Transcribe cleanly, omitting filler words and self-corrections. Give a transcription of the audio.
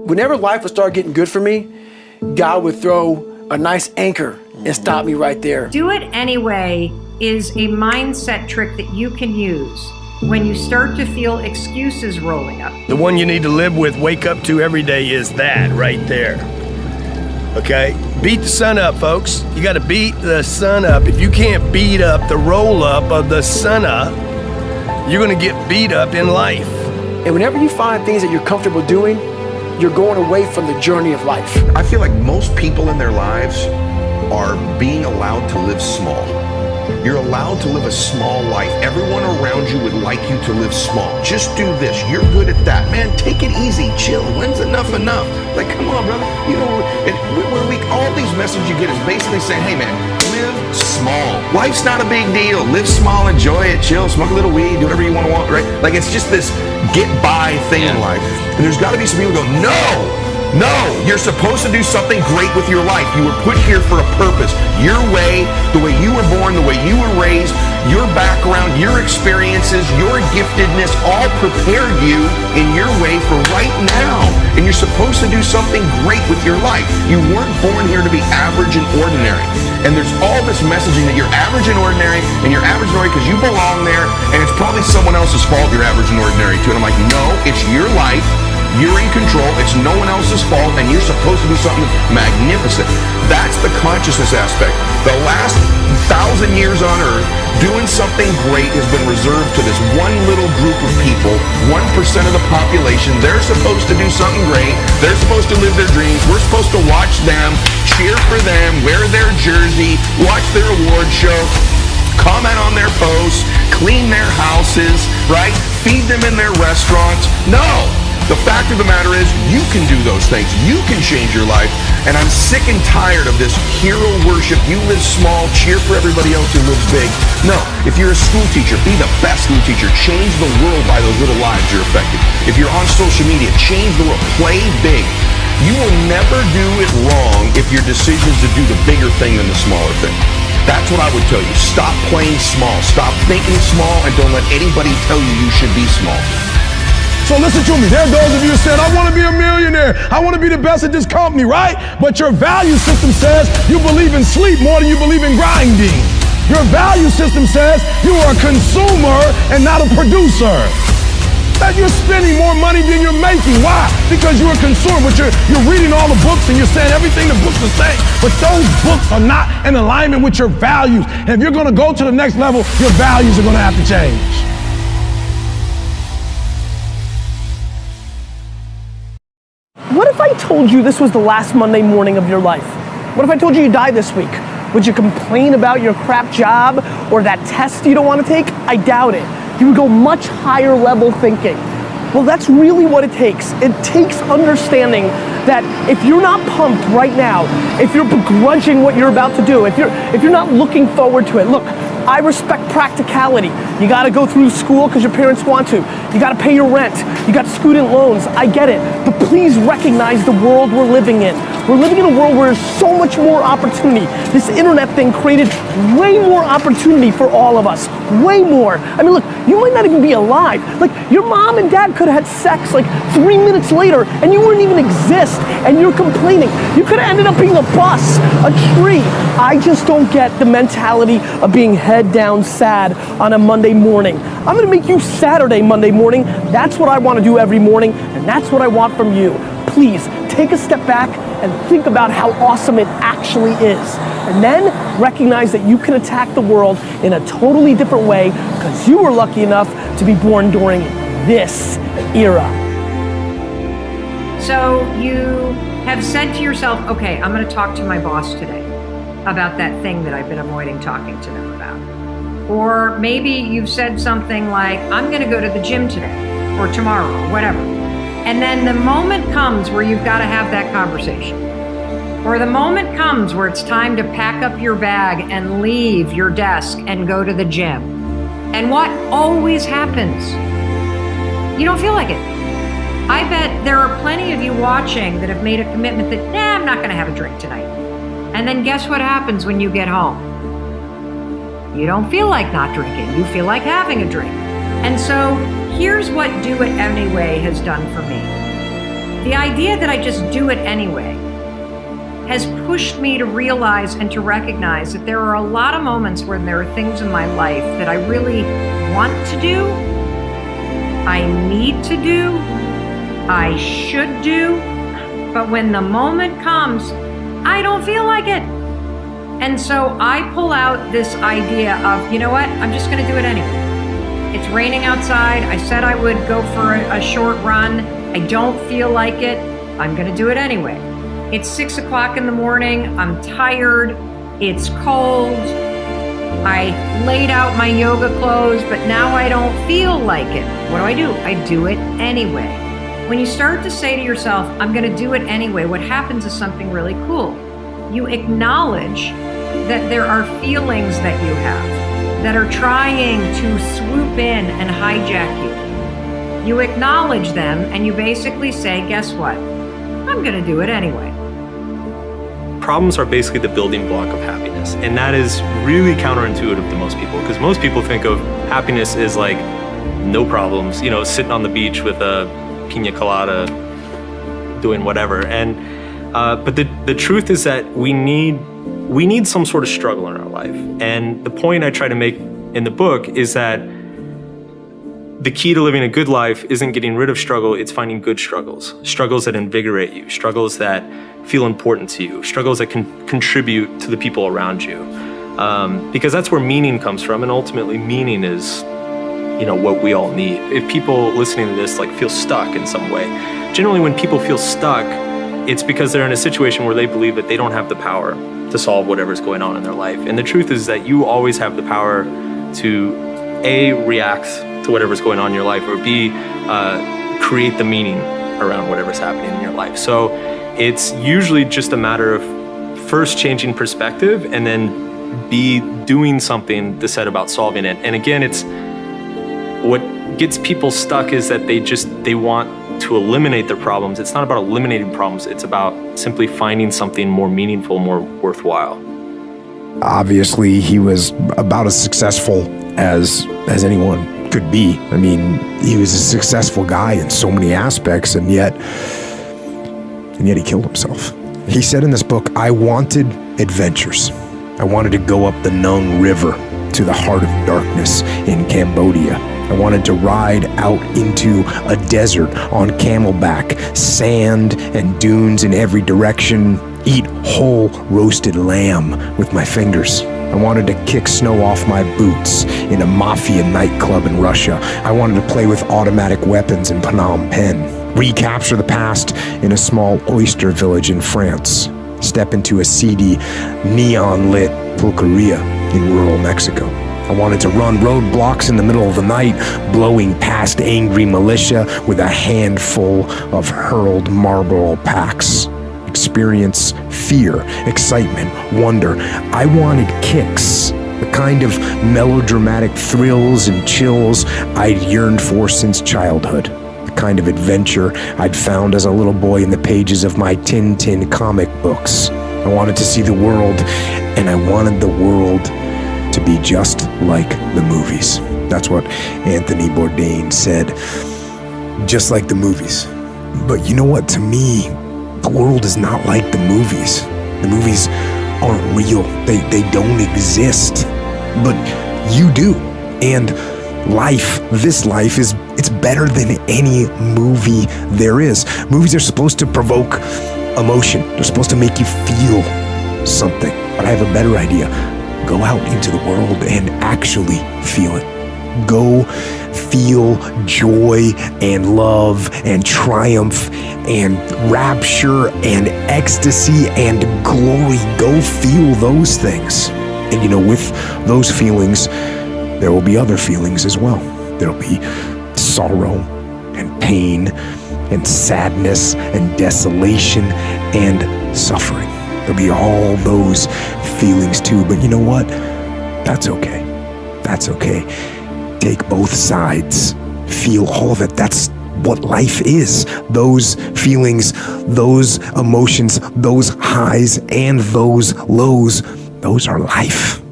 Whenever life would start getting good for me, God would throw a nice anchor and stop me right there. Do it anyway is a mindset trick that you can use when you start to feel excuses rolling up. The one you need to live with, wake up to every day is that right there. Okay? Beat the sun up, folks. You got to beat the sun up. If you can't beat up the roll up of the sun up, you're going to get beat up in life. And whenever you find things that you're comfortable doing, you're going away from the journey of life. I feel like most people in their lives are being allowed to live small. You're allowed to live a small life. Everyone around you would like you to live small. Just do this. You're good at that. Man, take it easy. Chill. When's enough? Like, come on, brother. You know, all these messages you get is basically saying, hey, man, live small. Life's not a big deal. Live small, enjoy it, chill, smoke a little weed, do whatever you want, right? Like, it's just this get-by thing in life. And there's got to be some people who go, no, you're supposed to do something great with your life. You were put here for a purpose. Your way, the way you were born, the way you were raised, your background, your experiences, your giftedness all prepared you in your way for right now. And you're supposed to do something great with your life. You weren't born here to be average and ordinary. And there's all this messaging that you're average and ordinary, and you're average and ordinary because you belong there, and it's probably someone else's fault you're average and ordinary too. And I'm like, no, it's your life. You're in control, it's no one else's fault, and you're supposed to do something magnificent. That's the consciousness aspect. The last 1,000 years on earth, doing something great has been reserved to this one little group of people, 1% of the population. They're supposed to do something great. They're supposed to live their dreams. We're supposed to watch them, cheer for them, wear their jersey, watch their award show, comment on their posts, clean their houses, right? Feed them in their restaurants. No! The fact of the matter is, you can do those things. You can change your life. And I'm sick and tired of this hero worship. You live small, cheer for everybody else who lives big. No, if you're a school teacher, be the best school teacher. Change the world by those little lives you're affecting. If you're on social media, change the world. Play big. You will never do it wrong if your decision is to do the bigger thing than the smaller thing. That's what I would tell you. Stop playing small. Stop thinking small, and don't let anybody tell you you should be small. So listen to me. There are those of you who said, I want to be a millionaire. I want to be the best at this company, right? But your value system says you believe in sleep more than you believe in grinding. Your value system says you are a consumer and not a producer. That you're spending more money than you're making. Why? Because you're a consumer, but you're reading all the books and you're saying everything the books are saying. But those books are not in alignment with your values. And if you're going to go to the next level, your values are going to have to change. What if I told you this was the last Monday morning of your life? What if I told you die this week? Would you complain about your crap job or that test you don't want to take? I doubt it. You would go much higher level thinking. Well, that's really what it takes. It takes understanding that if you're not pumped right now, if you're begrudging what you're about to do, if you're not looking forward to it, look, I respect practicality. You gotta go through school because your parents want to. You gotta pay your rent. You got student loans. I get it. But please recognize the world we're living in. We're living in a world where there's so much more opportunity. This internet thing created way more opportunity for all of us. Way more. I mean, look, you might not even be alive. Like, your mom and dad could have had sex like 3 minutes later and you wouldn't even exist and you're complaining. You could have ended up being a bus, a tree. I just don't get the mentality of being head down sad on a Monday morning. I'm gonna make you Saturday Monday morning. That's what I want to do every morning, and that's what I want from you. Please take a step back and think about how awesome it actually is. And then recognize that you can attack the world in a totally different way because you were lucky enough to be born during this era. So you have said to yourself, okay, I'm going to talk to my boss today about that thing that I've been avoiding talking to them about. Or maybe you've said something like, I'm going to go to the gym today or tomorrow or whatever. And then the moment comes where you've got to have that conversation. Or the moment comes where it's time to pack up your bag and leave your desk and go to the gym. And what always happens? You don't feel like it. I bet there are plenty of you watching that have made a commitment that, I'm not going to have a drink tonight. And then guess what happens when you get home? You don't feel like not drinking. You feel like having a drink. And so here's what Do It Anyway has done for me. The idea that I just do it anyway has pushed me to realize and to recognize that there are a lot of moments when there are things in my life that I really want to do, I need to do, I should do, but when the moment comes, I don't feel like it. And so I pull out this idea of, you know what, I'm just gonna do it anyway. It's raining outside, I said I would go for a short run, I don't feel like it, I'm gonna do it anyway. It's 6 o'clock in the morning, I'm tired, it's cold, I laid out my yoga clothes, but now I don't feel like it. What do? I do it anyway. When you start to say to yourself, I'm gonna do it anyway, what happens is something really cool. You acknowledge that there are feelings that you have that are trying to swoop in and hijack you. You acknowledge them and you basically say, guess what? I'm gonna do it anyway. Problems are basically the building block of happiness. And that is really counterintuitive to most people, because most people think of happiness as like no problems, you know, sitting on the beach with a pina colada, doing whatever. And but the truth is that we need some sort of struggle in our life. And the point I try to make in the book is that the key to living a good life isn't getting rid of struggle, it's finding good struggles. Struggles that invigorate you, struggles that feel important to you, struggles that can contribute to the people around you. Because that's where meaning comes from, and ultimately meaning is, you know, what we all need. If people listening to this like feel stuck in some way, generally when people feel stuck, it's because they're in a situation where they believe that they don't have the power to solve whatever's going on in their life. And the truth is that you always have the power to A, react to whatever's going on in your life, or B, create the meaning around whatever's happening in your life. So it's usually just a matter of first changing perspective and then B, doing something to set about solving it. And again, it's what gets people stuck is that they want to eliminate their problems. It's not about eliminating problems. It's about simply finding something more meaningful, more worthwhile. Obviously, he was about as successful as anyone could be. I mean, he was a successful guy in so many aspects, and yet he killed himself. He said in this book, I wanted adventures. I wanted to go up the Nung River to the heart of darkness in Cambodia. I wanted to ride out into a desert on camelback, sand and dunes in every direction, eat whole roasted lamb with my fingers. I wanted to kick snow off my boots in a mafia nightclub in Russia. I wanted to play with automatic weapons in Phnom Penh, recapture the past in a small oyster village in France, step into a seedy, neon-lit pulqueria in rural Mexico. I wanted to run roadblocks in the middle of the night, blowing past angry militia with a handful of hurled Marlboro packs. Experience fear, excitement, wonder. I wanted kicks, the kind of melodramatic thrills and chills I'd yearned for since childhood, the kind of adventure I'd found as a little boy in the pages of my Tintin comic books. I wanted to see the world, and I wanted the world to be just like the movies. That's what Anthony Bourdain said, just like the movies. But you know what, to me, the world is not like the movies. The movies aren't real. They don't exist. But you do. And life, this life, it's better than any movie there is. Movies are supposed to provoke emotion. They're supposed to make you feel something. But I have a better idea. Go out into the world and actually feel it. Go feel joy and love and triumph and rapture and ecstasy and glory. Go feel those things. And you know, with those feelings, there will be other feelings as well. There'll be sorrow and pain and sadness and desolation and suffering. There'll be all those feelings too, but you know what? That's okay. That's okay. Take both sides. Feel all of it. That's what life is. Those feelings, those emotions, those highs and those lows, those are life.